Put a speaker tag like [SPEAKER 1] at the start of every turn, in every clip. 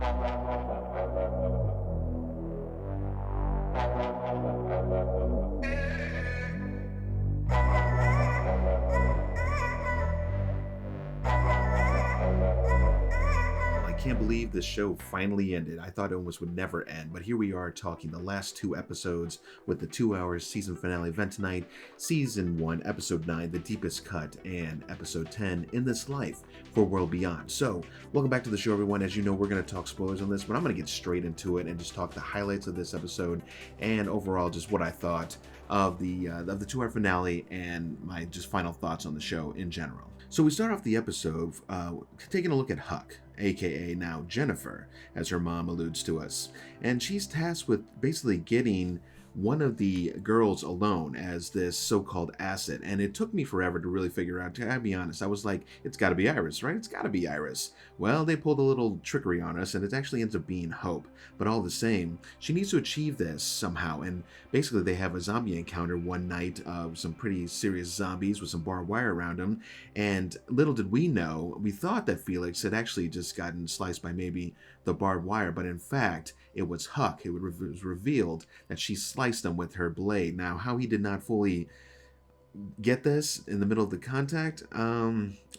[SPEAKER 1] I can't believe this show finally ended. I thought it almost would never end, but here we are talking the last two episodes with the 2 hour season finale event tonight. Season 1, Episode 9, The Deepest Cut, and Episode 10, In This Life for World Beyond. So, welcome back to the show, everyone. As you know, we're going to talk spoilers on this, but I'm going to get straight into it and just talk the highlights of this episode and overall just what I thought of the 2 hour finale and my just final thoughts on the show in general. So we start off the episode taking a look at Huck, aka now Jennifer, as her mom alludes to us. And she's tasked with basically getting one of the girls alone as this so-called asset. And it took me forever to really figure out, to be honest. I was like, it's got to be Iris, right? It's got to be Iris. Well, they pulled a little trickery on us, and it actually ends up being Hope. But all the same, she needs to achieve this somehow. And basically, they have a zombie encounter one night of some pretty serious zombies with some barbed wire around them. And little did we know, we thought that Felix had actually just gotten sliced by maybe the barbed wire, but in fact, it was Huck. It was revealed that she sliced him with her blade. Now, how he did not fully get this in the middle of the contact,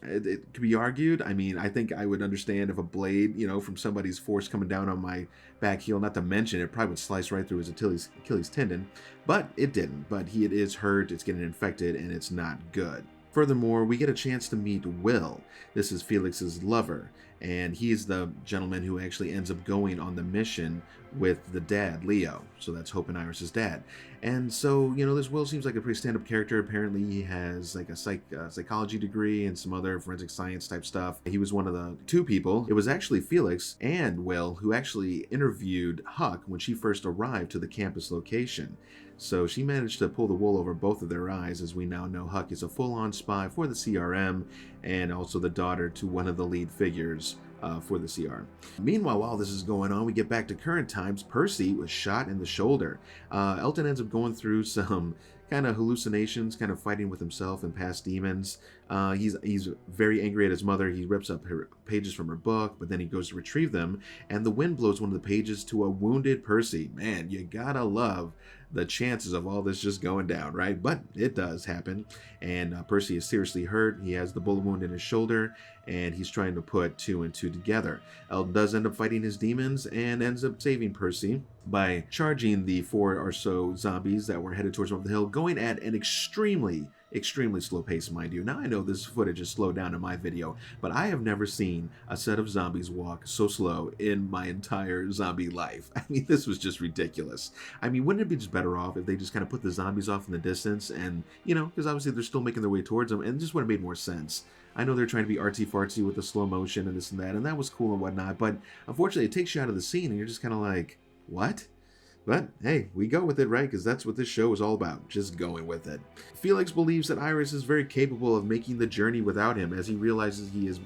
[SPEAKER 1] it could be argued. I mean, I think I would understand if a blade, from somebody's force coming down on my back heel, not to mention it probably would slice right through his Achilles tendon, but it didn't. But it is hurt, it's getting infected, and it's not good. Furthermore, we get a chance to meet Will. This is Felix's lover, and he's the gentleman who actually ends up going on the mission with the dad, Leo. So that's Hope and Iris's dad. And so, this Will seems like a pretty stand-up character. Apparently, he has like a psychology degree and some other forensic science type stuff. He was one of the two people. It was actually Felix and Will who actually interviewed Huck when she first arrived to the campus location. So she managed to pull the wool over both of their eyes, as we now know Huck is a full-on spy for the CRM and also the daughter to one of the lead figures for the CR. Meanwhile, while this is going on, we get back to current times. Percy was shot in the shoulder. Elton ends up going through some kind of hallucinations, kind of fighting with himself and past demons. He's very angry at his mother. He rips up her pages from her book, but then he goes to retrieve them, and the wind blows one of the pages to a wounded Percy. Man, you gotta love the chances of all this just going down, right? But it does happen, and Percy is seriously hurt. He has the bullet wound in his shoulder, and he's trying to put two and two together. Elton does end up fighting his demons and ends up saving Percy by charging the 4 or so zombies that were headed towards him up the hill, going at an extremely slow pace, mind you. Now, I know this footage is slowed down in my video, but I have never seen a set of zombies walk so slow in my entire zombie life. I mean, this was just ridiculous. I mean, wouldn't it be just better off if they just kind of put the zombies off in the distance and, because obviously they're still making their way towards them, and it just would have made more sense. I know they're trying to be artsy-fartsy with the slow motion and this and that was cool and whatnot, but unfortunately it takes you out of the scene and you're just kind of like, what? But hey, we go with it, right? Because that's what this show is all about, just going with it. Felix believes that Iris is very capable of making the journey without him, as he realizes he is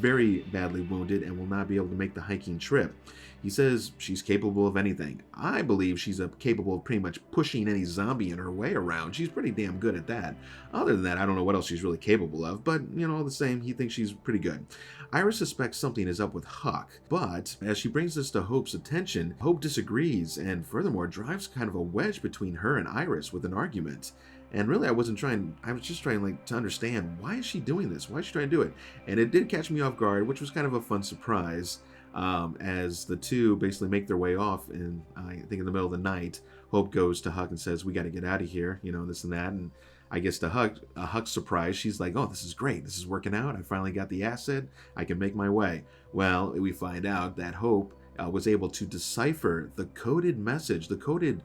[SPEAKER 1] very badly wounded and will not be able to make the hiking trip. He says she's capable of anything. I believe she's capable of pretty much pushing any zombie in her way around. She's pretty damn good at that. Other than that, I don't know what else she's really capable of, but, all the same, he thinks she's pretty good. Iris suspects something is up with Huck, but as she brings this to Hope's attention, Hope disagrees and furthermore drives kind of a wedge between her and Iris with an argument. And really, I was just trying to understand, why is she doing this? Why is she trying to do it? And it did catch me off guard, which was kind of a fun surprise, as the two basically make their way off. And I think in the middle of the night, Hope goes to Huck and says, we got to get out of here, this and that. And I guess to Huck's surprise, she's like, oh, this is great. This is working out. I finally got the asset. I can make my way. Well, we find out that Hope was able to decipher the coded message, the coded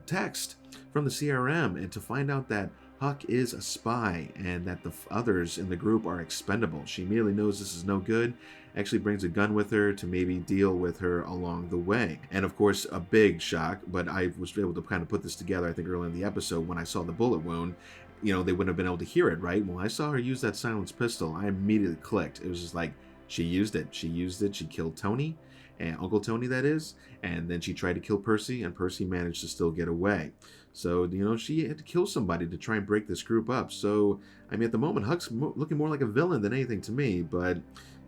[SPEAKER 1] text from the CRM, and to find out that Huck is a spy and that the others in the group are expendable. She immediately knows this is no good, actually brings a gun with her to maybe deal with her along the way. And of course, a big shock, but I was able to kind of put this together, I think, early in the episode when I saw the bullet wound. They wouldn't have been able to hear it, right? When I saw her use that silenced pistol, I immediately clicked. It was just like, She used it. She killed Tony, and Uncle Tony, that is, and then she tried to kill Percy, and Percy managed to still get away. So, she had to kill somebody to try and break this group up. So, I mean, at the moment, Huck's looking more like a villain than anything to me, but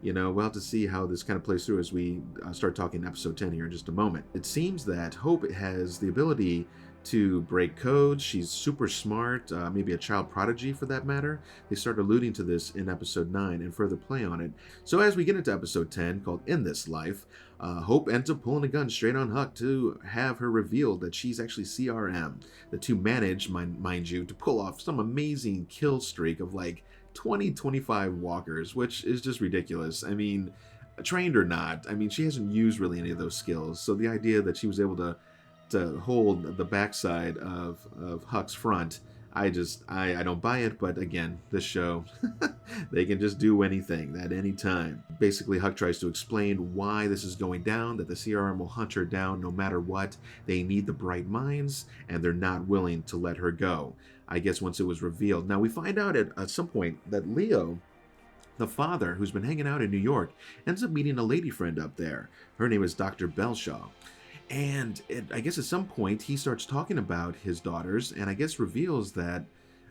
[SPEAKER 1] we'll have to see how this kind of plays through as we start talking episode 10 here in just a moment. It seems that Hope has the ability to break codes. She's super smart, maybe a child prodigy for that matter. They start alluding to this in episode 9 and further play on it. So as we get into episode 10, called In This Life, Hope ends up pulling a gun straight on Huck to have her revealed that she's actually CRM. The two manage, mind you, to pull off some amazing kill streak of like 20-25 walkers, which is just ridiculous. I mean, trained or not, I mean, she hasn't used really any of those skills. So the idea that she was able to hold the backside of Huck's front, I don't buy it. But again, this show, they can just do anything at any time. Basically, Huck tries to explain why this is going down, that the CRM will hunt her down no matter what. They need the bright minds, and they're not willing to let her go. I guess once it was revealed. Now, we find out at some point that Leo, the father, who's been hanging out in New York, ends up meeting a lady friend up there. Her name is Dr. Belshaw. And I guess at some point he starts talking about his daughters, and I guess reveals that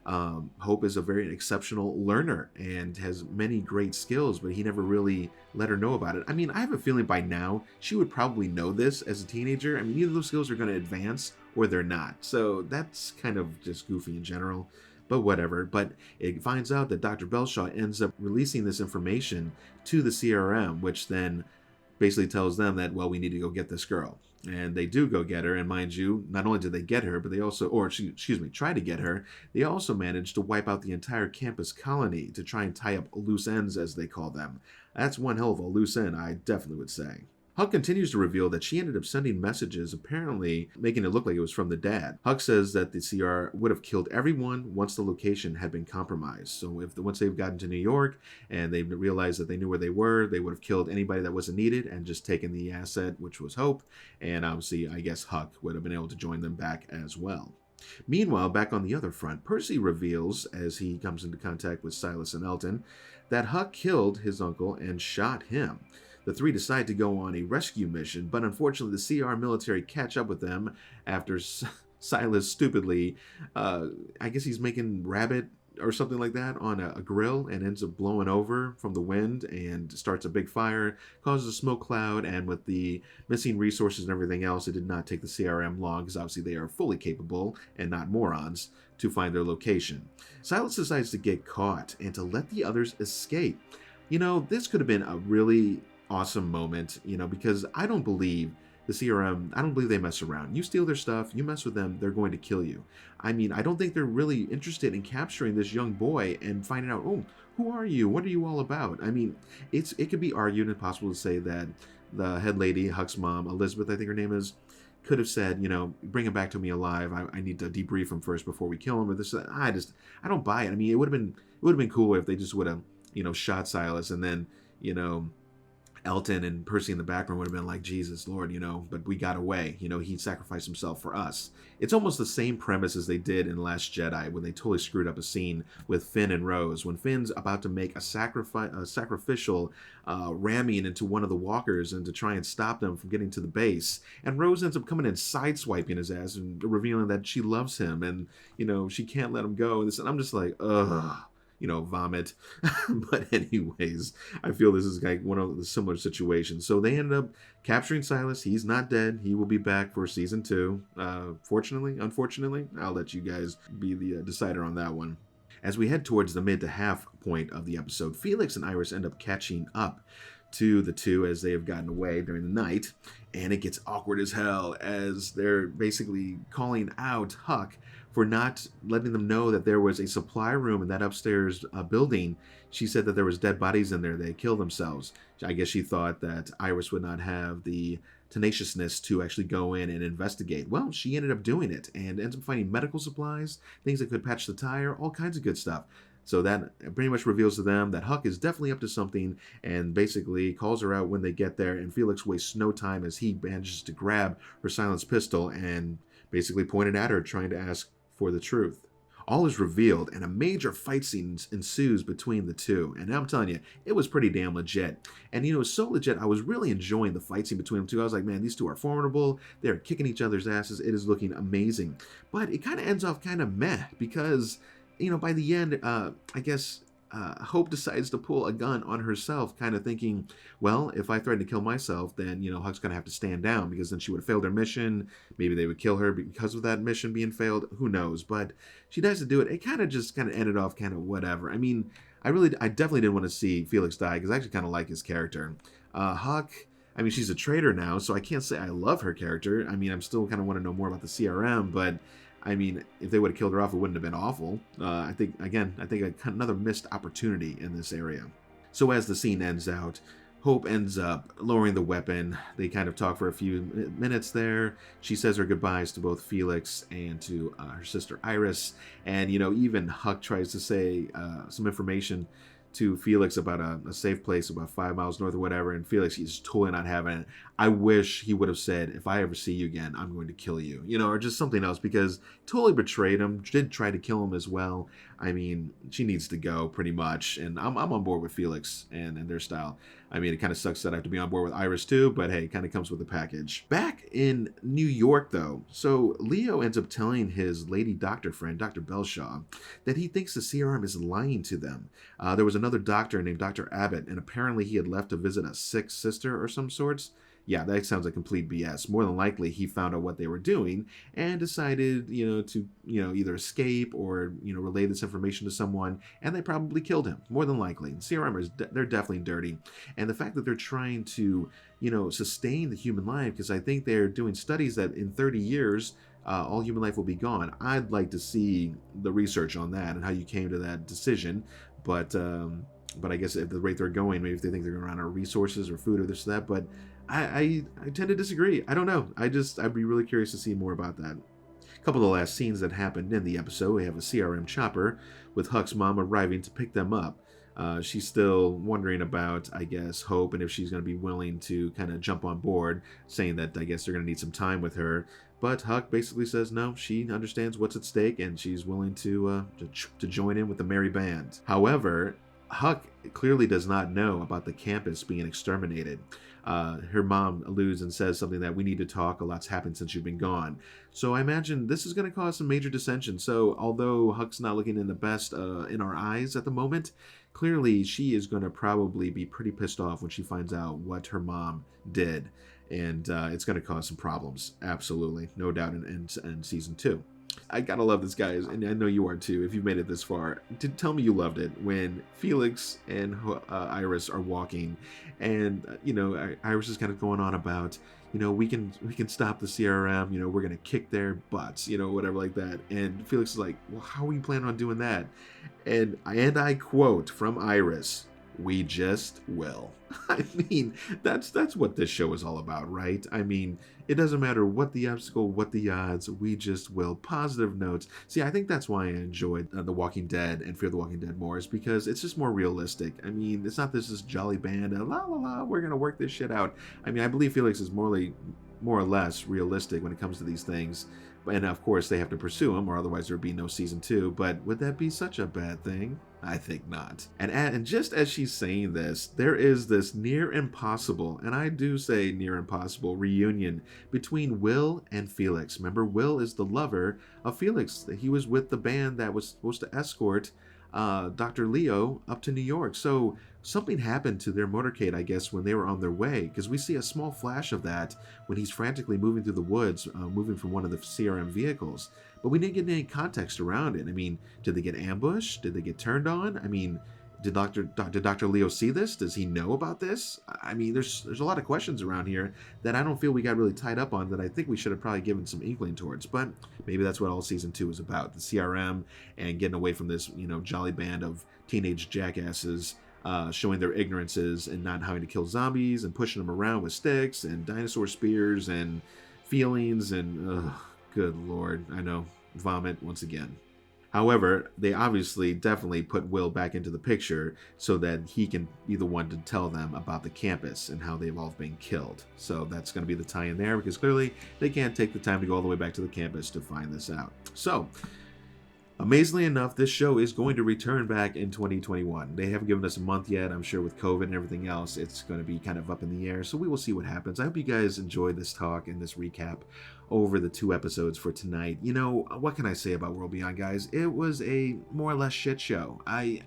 [SPEAKER 1] Hope is a very exceptional learner and has many great skills, but he never really let her know about it. I mean, I have a feeling by now she would probably know this as a teenager. I mean, either those skills are going to advance or they're not. So that's kind of just goofy in general, but whatever. But it finds out that Dr. Belshaw ends up releasing this information to the CRM, which then basically tells them that, well, we need to go get this girl. And they do go get her, and mind you, not only did they get her, but they also, try to get her, they also managed to wipe out the entire campus colony to try and tie up loose ends, as they call them. That's one hell of a loose end, I definitely would say. Huck continues to reveal that she ended up sending messages, apparently making it look like it was from the dad. Huck says that the CR would have killed everyone once the location had been compromised. So once they've gotten to New York and they realized that they knew where they would have killed anybody that wasn't needed and just taken the asset, which was Hope. And obviously, I guess Huck would have been able to join them back as well. Meanwhile, back on the other front, Percy reveals, as he comes into contact with Silas and Elton, that Huck killed his uncle and shot him. The three decide to go on a rescue mission, but unfortunately the CR military catch up with them after Silas stupidly, I guess he's making rabbit or something like that on a grill and ends up blowing over from the wind and starts a big fire, causes a smoke cloud, and with the missing resources and everything else, it did not take the CRM long, because obviously they are fully capable and not morons, to find their location. Silas decides to get caught and to let the others escape. This could have been a really awesome moment, because I don't believe the CRM, I don't believe they mess around. You steal their stuff, you mess with them, they're going to kill you. I mean, I don't think they're really interested in capturing this young boy and finding out, oh, who are you? What are you all about? I mean, it could be argued and possible to say that the head lady, Huck's mom, Elizabeth, I think her name is, could have said, bring him back to me alive. I need to debrief him first before we kill him. Or this, I don't buy it. I mean, it would have been cool if they just would have, shot Silas, and then, Elton and Percy in the background would have been like, Jesus, Lord, but we got away. He sacrificed himself for us. It's almost the same premise as they did in Last Jedi, when they totally screwed up a scene with Finn and Rose. When Finn's about to make a sacrificial ramming into one of the walkers and to try and stop them from getting to the base. And Rose ends up coming and sideswiping his ass and revealing that she loves him and, she can't let him go. And I'm just like, ugh. Vomit. But anyways, I feel this is like one of the similar situations. So they ended up capturing Silas. He's not dead. He will be back for season 2. Unfortunately, I'll let you guys be the decider on that one. As we head towards the mid to half point of the episode, Felix and Iris end up catching up to the two as they have gotten away during the night, and it gets awkward as hell as they're basically calling out Huck for not letting them know that there was a supply room in that upstairs building. She said that there was dead bodies in there. They killed themselves. I guess she thought that Iris would not have the tenaciousness to actually go in and investigate. Well, she ended up doing it and ends up finding medical supplies, things that could patch the tire, all kinds of good stuff. So that pretty much reveals to them that Huck is definitely up to something, and basically calls her out when they get there, and Felix wastes no time as he manages to grab her silenced pistol and basically point it at her, trying to ask for the truth. All is revealed, and a major fight scene ensues between the two. And I'm telling you, it was pretty damn legit. And it was so legit, I was really enjoying the fight scene between them two. I was like, man, these two are formidable. They're kicking each other's asses. It is looking amazing. But it kind of ends off kind of meh because, by the end, I guess Hope decides to pull a gun on herself, kind of thinking, well, if I threaten to kill myself, then, Huck's going to have to stand down because then she would have failed her mission. Maybe they would kill her because of that mission being failed. Who knows? But she decides to do it. It kind of ended off kind of whatever. I mean, I definitely didn't want to see Felix die because I actually kind of like his character. Huck, I mean, she's a traitor now, so I can't say I love her character. I mean, I'm still kind of want to know more about the CRM, but I mean, if they would have killed her off, it wouldn't have been awful. I think another missed opportunity in this area. So as the scene ends out, Hope ends up lowering the weapon. They kind of talk for a few minutes there. She says her goodbyes to both Felix and to her sister Iris. And, even Huck tries to say some information to Felix about a safe place about 5 miles north or whatever, and Felix, he's totally not having it. I wish he would have said, if I ever see you again, I'm going to kill you, or just something else, because totally betrayed him, did try to kill him as well. I mean, she needs to go pretty much, and I'm on board with Felix and their style. I mean, it kind of sucks that I have to be on board with Iris too, but hey, it kind of comes with the package. Back in New York, though, so Leo ends up telling his lady doctor friend, Dr. Belshaw, that he thinks the CRM is lying to them. There was another doctor named Dr. Abbott, and apparently he had left to visit a sick sister or some sorts. Yeah, that sounds like complete BS. More than likely, he found out what they were doing and decided, to, either escape or, relay this information to someone, and they probably killed him. More than likely. CRMers, they're definitely dirty. And the fact that they're trying to, sustain the human life, because I think they're doing studies that in 30 years, all human life will be gone. I'd like to see the research on that and how you came to that decision. But I guess at the rate they're going, maybe if they think they're going to run out of resources or food or this or that. But I tend to disagree. I don't know. I'd be really curious to see more about that. A couple of the last scenes that happened in the episode, we have a CRM chopper with Huck's mom arriving to pick them up. She's still wondering about, I guess, Hope and if she's going to be willing to kind of jump on board, saying that I guess they're going to need some time with her. But Huck basically says no, she understands what's at stake and she's willing to join in with the merry band. However, Huck clearly does not know about the campus being exterminated. Her mom alludes and says something that we need to talk. A lot's happened since you've been gone. So I imagine this is going to cause some major dissension. So although Huck's not looking in the best in our eyes at the moment, clearly she is going to probably be pretty pissed off when she finds out what her mom did. And it's going to cause some problems. Absolutely. No doubt in season 2. I gotta love this, guys, and I know you are too if you've made it this far. Tell me you loved it when Felix and Iris are walking, and Iris is kind of going on about we can stop the CRM. We're gonna kick their butts. Whatever like that. And Felix is like, well, how are we planning on doing that? And I quote from Iris, "We just will." I mean, that's what this show is all about, right? I mean, it doesn't matter what the obstacle, what the odds, we just will. Positive notes. See, I think that's why I enjoyed The Walking Dead and Fear the Walking Dead more, is because it's just more realistic. I mean, it's not this jolly band, la la la, we're gonna work this shit out. I mean, I believe Felix is more or less realistic when it comes to these things. And of course, they have to pursue him, or otherwise there'd be no season 2. But would that be such a bad thing? I think not. And just as she's saying this, there is this near impossible, and I do say near impossible, reunion between Will and Felix. Remember, Will is the lover of Felix. He was with the band that was supposed to escort Dr. Leo up to New York. So something happened to their motorcade, I guess, when they were on their way, because we see a small flash of that when he's frantically moving through the woods, moving from one of the CRM vehicles. But we didn't get any context around it. I mean, did they get ambushed? Did they get turned on? I mean, did Dr. Leo see this? Does he know about this? I mean, there's a lot of questions around here that I don't feel we got really tied up on, that I think we should have probably given some inkling towards. But maybe that's what all season 2 is about, the CRM and getting away from this, jolly band of teenage jackasses showing their ignorances and not having to kill zombies and pushing them around with sticks and dinosaur spears and feelings and, good Lord, I know, vomit once again. However, they obviously definitely put Will back into the picture so that he can be the one to tell them about the campus and how they've all been killed. So that's going to be the tie-in there, because clearly they can't take the time to go all the way back to the campus to find this out. So Amazingly enough, this show is going to return back in 2021. They haven't given us a month yet. I'm sure with COVID and everything else, it's going to be kind of up in the air. So we will see what happens. I hope you guys enjoyed this talk and this recap over the 2 episodes for tonight. You know, what can I say about World Beyond, guys? It was a more or less shit show. I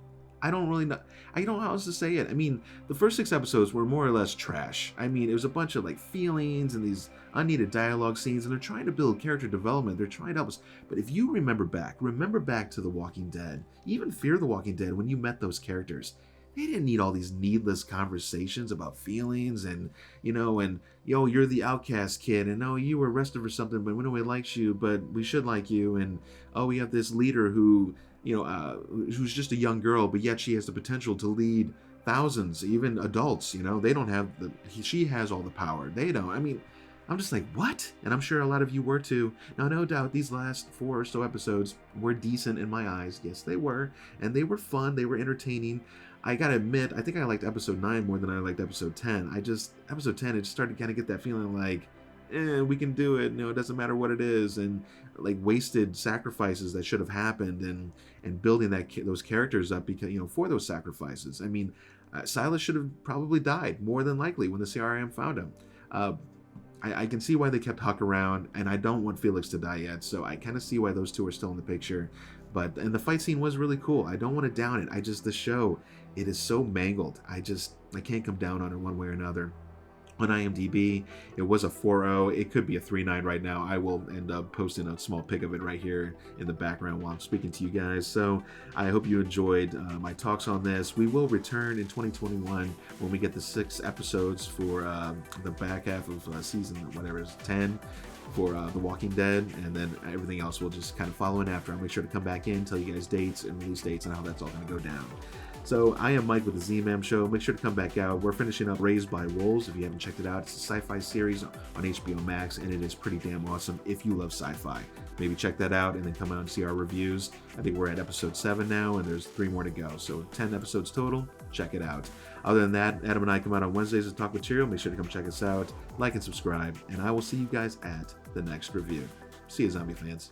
[SPEAKER 1] don't really know. I don't know how else to say it. I mean, the first 6 episodes were more or less trash. I mean, it was a bunch of like feelings and these unneeded dialogue scenes, and they're trying to build character development. They're trying to help us. But if you remember back to The Walking Dead, even Fear the Walking Dead, when you met those characters, they didn't need all these needless conversations about feelings and, yo, you're the outcast kid, and no, you were arrested for something, but we know we likes you, but we should like you, and oh, we have this leader who, who's just a young girl, but yet she has the potential to lead thousands, even adults. They don't have she has all the power. They don't. I mean, I'm just like, what? And I'm sure a lot of you were too. Now, no doubt, these last 4 or so episodes were decent in my eyes. Yes, they were. And they were fun. They were entertaining. I gotta admit, I think I liked episode 9 more than I liked episode 10. Episode 10, it just started to kind of get that feeling like, we can do it. It doesn't matter what it is. And like wasted sacrifices that should have happened and building those characters up because, for those sacrifices. I mean, Silas should have probably died more than likely when the CRM found him. I can see why they kept Huck around, and I don't want Felix to die yet, so I kind of see why those two are still in the picture. And the fight scene was really cool. I don't want to down it. The show, it is so mangled. I can't come down on it one way or another. On IMDb, it was a 4.0. It could be a 3.9 right now. I will end up posting a small pic of it right here in the background while I'm speaking to you guys. So I hope you enjoyed my talks on this. We will return in 2021 when we get the 6 episodes for the back half of season, whatever is 10 for The Walking Dead, and then everything else will just kind of follow in after. I'll make sure to come back in, tell you guys dates and release dates and how that's all going to go down. So I am Mike with the Z-Man Show. Make sure to come back out. We're finishing up Raised by Wolves. If you haven't checked it out, it's a sci-fi series on HBO Max, and it is pretty damn awesome if you love sci-fi. Maybe check that out and then come out and see our reviews. I think we're at episode 7 now, and there's 3 more to go. So 10 episodes total. Check it out. Other than that, Adam and I come out on Wednesdays to talk material. Make sure to come check us out, like and subscribe, and I will see you guys at the next review. See you, zombie fans.